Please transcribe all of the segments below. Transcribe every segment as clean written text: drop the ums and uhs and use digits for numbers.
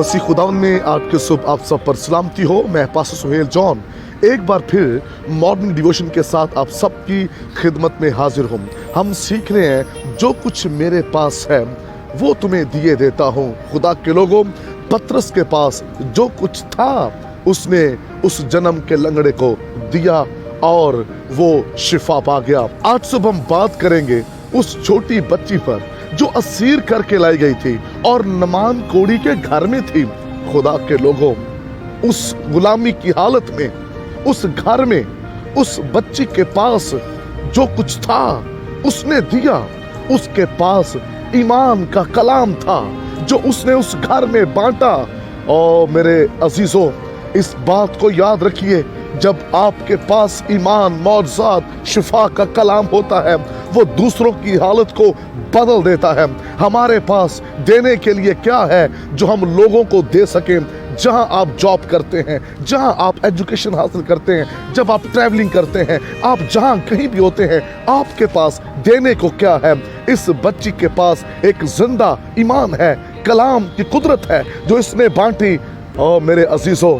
मसीह खुदावन में आपके शुभ आप सब पर सलामती हो। मैं पास्टर सुहेल जॉन एक बार फिर मॉर्निंग डिवोशन के साथ आप सबकी खिदमत में हाजिर हूँ। हम सीख रहे हैं जो कुछ मेरे पास है वो तुम्हें दिए देता हूँ। खुदा के लोगों, पतरस के पास जो कुछ था उसने उस जन्म के लंगड़े को दिया और वो शिफा पा गया। आज सुबह हम बात करेंगे उस छोटी बच्ची पर जो असीर करके लाई गई थी और नमान कोड़ी के घर में थी। खुदा के लोगों, उस गुलामी की हालत में, उस घर में, उस बच्ची के पास जो कुछ था उसने दिया। उसके पास ईमान का कलाम था जो उसने उस घर में बांटा। और मेरे अजीजों, इस बात को याद रखिए, जब आपके पास ईमान, मौजज़ात, शिफा का कलाम होता है वो दूसरों की हालत को बदल देता है। हमारे पास देने के लिए क्या है जो हम लोगों को दे सकें। जहां आप जॉब करते हैं, जहां आप एजुकेशन हासिल करते हैं, जब आप ट्रैवलिंग करते हैं, आप जहां कहीं भी होते हैं, आपके पास देने को क्या है। इस बच्ची के पास एक जिंदा ईमान है, कलाम की कुदरत है जो इसने बांटी। और मेरे अजीजों,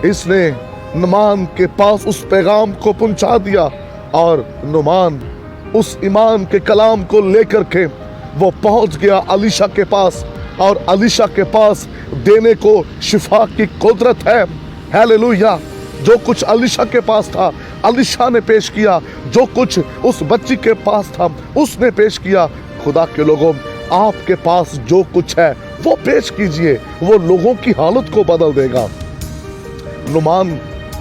इसने नुमान के पास उस पैगाम को पहुंचा दिया और नुमान उस ईमान के कलाम को लेकर के वो पहुंच गया अलीशा के पास। और अलीशा के पास देने को शिफा की कुदरत है। हालेलुया। जो कुछ अलीशा के पास था अलीशा ने पेश किया, जो कुछ उस बच्ची के पास था उसने पेश किया। खुदा के लोगों, आपके पास जो कुछ है वो पेश कीजिए, वो लोगों की हालत को बदल देगा। नुमान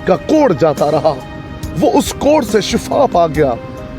का कोढ़ जाता रहा, वो उस कोढ़ से शिफा पा गया,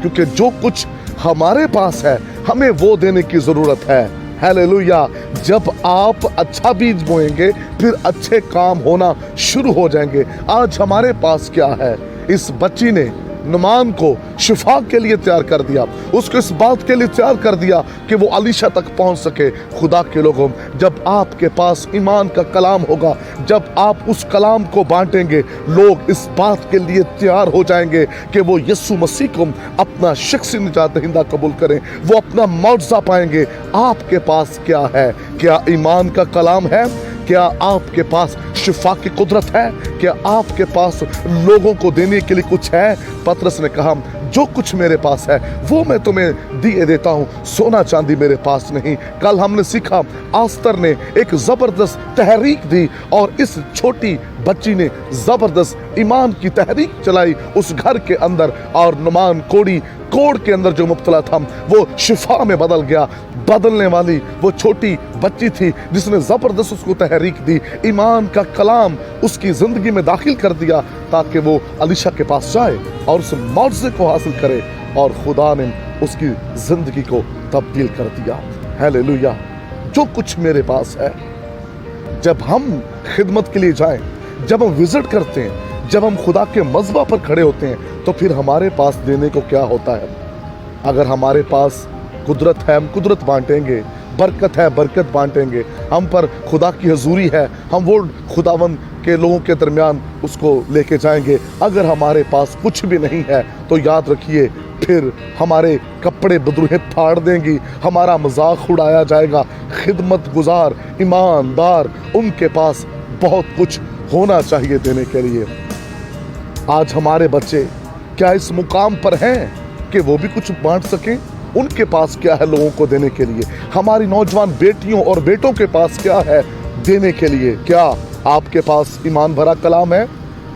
क्योंकि जो कुछ हमारे पास है हमें वो देने की जरूरत है। हालेलुया। जब आप अच्छा बीज बोएंगे फिर अच्छे काम होना शुरू हो जाएंगे। आज हमारे पास क्या है? इस बच्ची ने नुमान को शिफा के लिए तैयार कर दिया, उसको इस बात के लिए तैयार कर दिया कि वो अलीशा तक पहुंच सके। खुदा के लोगों, जब आपके पास ईमान का कलाम होगा, जब आप उस कलाम को बांटेंगे, लोग इस बात के लिए तैयार हो जाएंगे कि वो यीशु मसीह को अपना शख्सी निजात दहिंदा कबूल करें, वो अपना मौजज़ा पाएंगे। आपके पास क्या है? क्या ईमान का कलाम है? क्या आपके पास शिफा की कुदरत है? क्या आपके पास लोगों को देने के लिए कुछ है? पतरस ने कहा, जो कुछ मेरे पास है वो मैं तुम्हें दिए देता हूँ, सोना चांदी मेरे पास नहीं। कल हमने सीखा, आस्तर ने एक जबरदस्त तहरीक दी और इस छोटी बच्ची ने जबरदस्त ईमान की तहरीक चलाई उस घर के अंदर। और नुमान कोढ़ के अंदर जो मुब्तला था वो शिफा में बदल गया। बदलने वाली वो छोटी बच्ची थी जिसने जबरदस्त उसको तहरीक दी, ईमान का कलाम उसकी जिंदगी में दाखिल कर दिया ताकि वो अलीशा के पास जाए और उस मौजज़े को हासिल करे। और खुदा ने उसकी जिंदगी को तब्दील कर दिया। हालेलुया। जो कुछ मेरे पास है, जब हम खिदमत के लिए जाएं, जब हम विजिट करते हैं, जब हम खुदा के मज़बा पर खड़े होते हैं, तो फिर हमारे पास देने को क्या होता है? अगर हमारे पास कुदरत है, हम कुदरत बांटेंगे। बरकत है, बरकत बांटेंगे। हम पर खुदा की हजूरी है, हम वो खुदावन के लोगों के दरमियान उसको लेके जाएंगे। अगर हमारे पास कुछ भी नहीं है तो याद रखिए, फिर हमारे कपड़े बदरूहें फाड़ देंगी, हमारा मजाक उड़ाया जाएगा। खिदमत गुजार, ईमानदार, उनके पास बहुत कुछ होना चाहिए देने के लिए। आज हमारे बच्चे क्या इस मुकाम पर हैं कि वो भी कुछ बांट सकें? उनके पास क्या है लोगों को देने के लिए? हमारी नौजवान बेटियों और बेटों के पास क्या है देने के लिए? क्या आपके पास ईमान भरा कलाम है?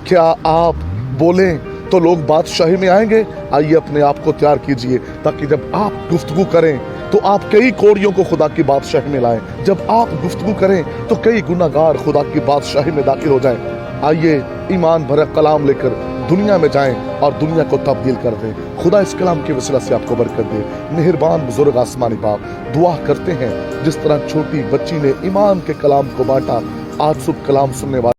क्या आप बोलें तो लोग बादशाही में आएंगे? आइए अपने आप को तैयार कीजिए ताकि जब आप गुफ्तगू करें तो आप कई कोड़ियों को खुदा की बादशाही में लाएं। जब आप गुफ्तगू करें तो कई गुनाहगार खुदा की बादशाही में दाखिल हो जाएं। आइए ईमान भरा कलाम लेकर दुनिया में जाएं और दुनिया को तब्दील कर दें। खुदा इस कलाम की वसीला से आपको बरकत दे। मेहरबान बुजुर्ग आसमानी बाप, दुआ करते हैं जिस तरह छोटी बच्ची ने ईमान के कलाम को बांटा, आज सुबह कलाम सुनने वाले